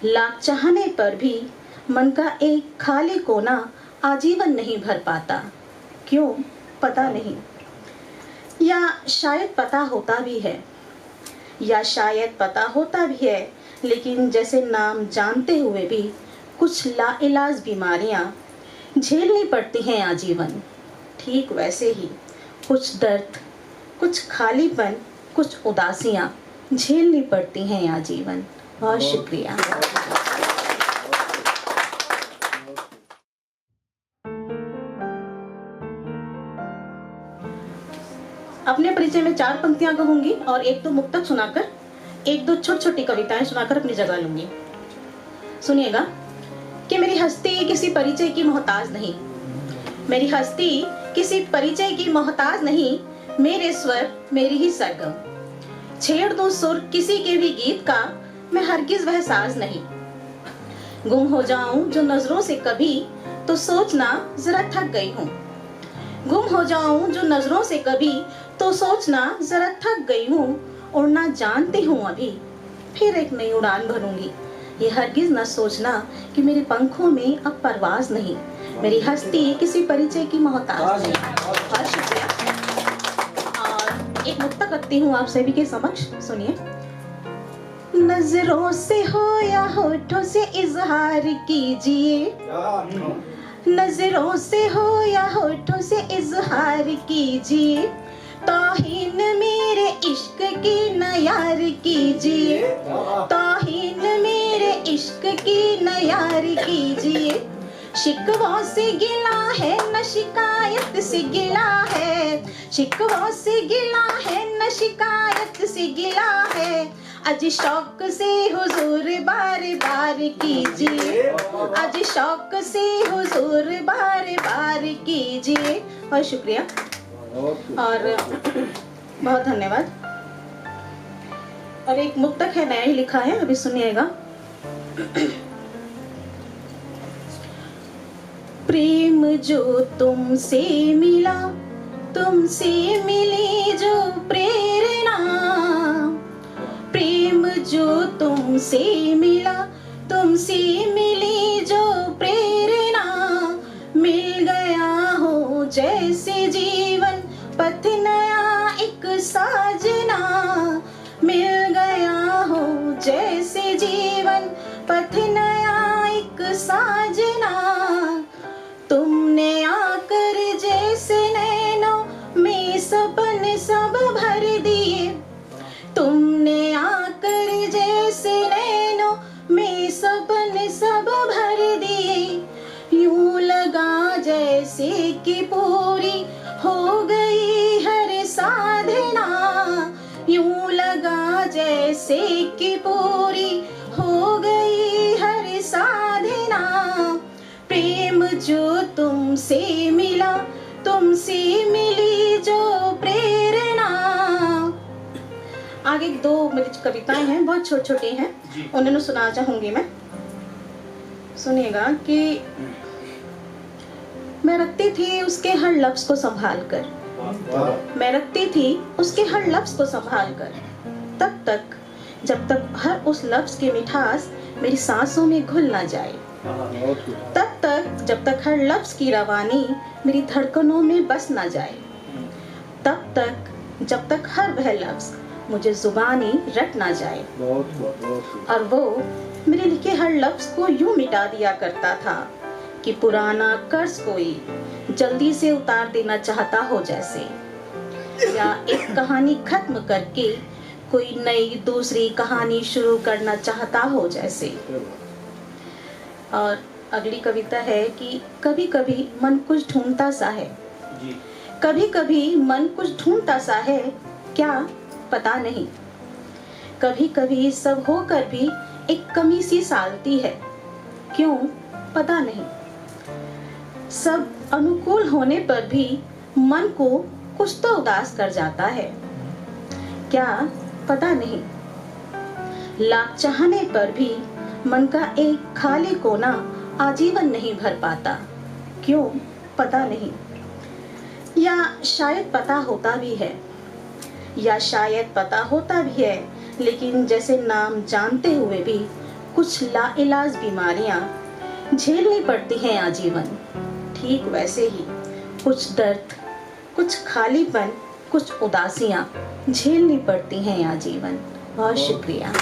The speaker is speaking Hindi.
लाख चाहने पर भी मन का एक खाली कोना आजीवन नहीं भर पाता। क्यों? पता नहीं। या शायद पता होता भी है, या शायद पता होता भी है, लेकिन जैसे नाम जानते हुए भी कुछ लाइलाज बीमारियां झेलनी पड़ती हैं आजीवन। ठीक वैसे ही कुछ दर्द, कुछ खालीपन, कुछ उदासियां झेलनी पड़ती हैं आजीवन। बहुत शुक्रिया। अपने परिचय में 4 पंक्तियां कहूंगी और 1-2 मुक्तक सुनाकर 1-2 छोटी छोटी कविताएं सुनाकर अपनी जगह लूंगी। सुनिएगा कि मेरी हस्ती किसी परिचय की मोहताज नहीं, मेरी हस्ती किसी परिचय की मोहताज नहीं, मेरे स्वर मेरी ही सरगम। छेड़ दूं सुर किसी के भी गीत का, मैं हरगिज वह साज नहीं। गुम हो जाऊं जो नजरों से कभी, तो सोचना जरा थक गई हूँ। गुम हो जाऊं जो नजरों से कभी, तो सोचना जरा थक गई हूँ। उड़ना जानती हूँ अभी, फिर एक नई उड़ान भरूंगी। ये हरगिज न सोचना कि मेरे पंखों में अब परवाज नहीं, मेरी हस्ती किसी परिचय की मोहताज नहीं। बहुत शुक्रिया। और एक मुक्तक रखती हूँ आप सभी के समक्ष, सुनिए। नजरों से हो या होठों से इजहार कीजिए, नजरों से हो या होठों से इजहार कीजिए, तौहीन मेरे इश्क की न यार कीजिए, तौहीन मेरे इश्क की न यार कीजिए। शिकवों से गिला है न शिकायत से गिला है, शिकवों से गिला है न शिकायत से गिला है। आज शौक से हुजूर बार बार कीजिए, आज शौक से हुजूर बार बार कीजिए। बहुत शुक्रिया और बहुत धन्यवाद। और एक मुक्तक है, नया ही लिखा है, अभी सुनिएगा। प्रेम जो तुमसे मिला, तुमसे मिली जो प्रेरणा, प्रेम जो तुमसे मिला, तुमसे मिली जो प्रेरणा, मिल गया हो जैसे जीवन पथ नया एक साजना, मिल गया हो जैसे जीवन पथ नया एक साजना। तुमने आकर जैसे नैनों में सपन सब भर दिए, तुमने आकर जैसे नैनों में सपन सब भर दिए। यूं लगा जैसे कि पूरी हो गई हर साधना, यूं लगा जैसे कि पूरी हो गई हर साधना। प्रेम जो तुमसे मिला, तुमसे मिली जो प्रेरणा। आगे 2 मेरी कविताएं हैं, बहुत छोटी छोटी हैं, उन्हें सुनाना चाहूंगी मैं। सुनिएगा कि मैं रखती थी उसके हर लफ्ज को संभाल कर, मैं रखती थी उसके हर लफ्ज को संभाल कर, तब तक जब तक हर उस लफ्ज की मिठास मेरी सांसों में घुल ना जाए, तब तक जब तक हर लफ्ज की रवानी मेरी धड़कनों में बस ना जाए, तब तक जब तक हर वह लफ्ज मुझे जुबानी रट ना जाए। और वो मेरे लिखे हर लफ्ज को यूं मिटा दिया करता था कि पुराना कर्ज कोई जल्दी से उतार देना चाहता हो जैसे, या एक कहानी खत्म करके कोई नई दूसरी कहानी शुरू करना चाहता हो जैसे। और अगली कविता है कि कभी कभी मन कुछ ढूंढता सा है, कभी कभी मन कुछ ढूंढता सा है, क्या पता नहीं। कभी कभी सब होकर भी एक कमी सी सालती है, क्यों पता नहीं। सब अनुकूल होने पर भी मन को कुछ तो उदास कर जाता है, क्या पता नहीं। लाख चाहने पर भी मन का एक खाली कोना आजीवन नहीं भर पाता, क्यों पता नहीं। या शायद पता होता भी है, या शायद पता होता भी है, लेकिन जैसे नाम जानते हुए भी कुछ लाइलाज बीमारियां झेलनी पड़ती हैं आजीवन, ठीक वैसे ही कुछ दर्द, कुछ खालीपन, कुछ उदासियां झेलनी पड़ती हैं आजीवन। बहुत शुक्रिया।